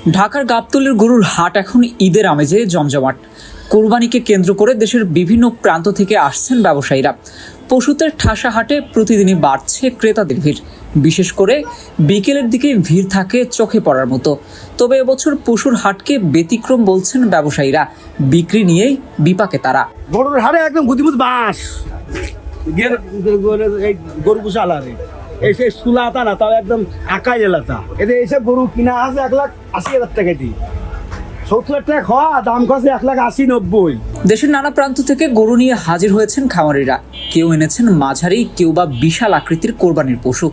ঢাকার গাবতলীর গরুর হাট এখন ঈদের আমেজে জমজমাট। কোরবানিকে কেন্দ্র করে দেশের বিভিন্ন প্রান্ত থেকে আসছেন ব্যবসায়ীরা। পশুদের ঠাসা হাটে প্রতিদিনই বাড়ছে ক্রেতাদের ভিড়। বিশেষ করে বিকেলের দিকে ভিড় থাকে চোখে পড়ার মতো। তবে এবছর পশুর হাটকে ব্যতিক্রম বলছেন ব্যবসায়ীরা। বিক্রি নিয়েই বিপাকে তারা। গরুর হাটে একদম গুদিমুদ বাঁশ গরু পুষা আলারে এসে সুলাতা না, তাও একদম আকাই এলাতা। এতে এসে গরু কিনা আছে 1,80,000 টাকা দিয়ে, 70,000 টাকা খাওয়া, দাম কছে 1,80,90। দেশের নানা প্রান্ত থেকে গরু নিয়ে হাজির হয়েছেন খামারিরা। কেউ এনেছেন মাঝারি, কেউ বা বিশাল আকৃতির কোরবানির পশু।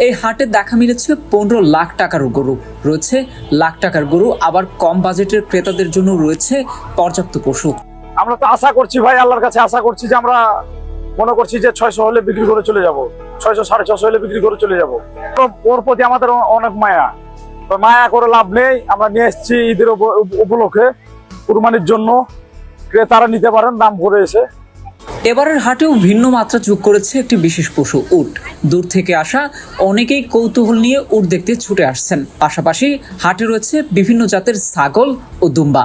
এই হাটে দেখা মিলেছে 15 লাখ টাকারও গরু, রয়েছে লাখ টাকার গরু, আবার কম বাজেটের ক্রেতাদের জন্য রয়েছে পর্যাপ্ত পশু। আমরা তো আশা করছি ভাই, আল্লাহর কাছে আশা করছি যে আমরা মনে করছি যে 600 হলে বিক্রি করে চলে যাব, 600 650 হলে বিক্রি করে চলে যাব। ওর প্রতি আমাদের অনেক মায়া, তো মায়া করে লাভ নেই। আমরা নিয়ে এসেছি ঈদের উপলক্ষে কুরবানির জন্য, ক্রেতারা নিতে পারেন দাম করে এসে। এবারের হাটেও ভিন্ন মাত্রা যোগ করেছে একটি বিশেষ পশু, উট। দূর থেকে আসা অনেকেই কৌতূহল নিয়ে উট দেখতে ছুটে আসছেন। পাশাপাশি হাটে রয়েছে বিভিন্ন জাতের ছাগল ও দুম্বা।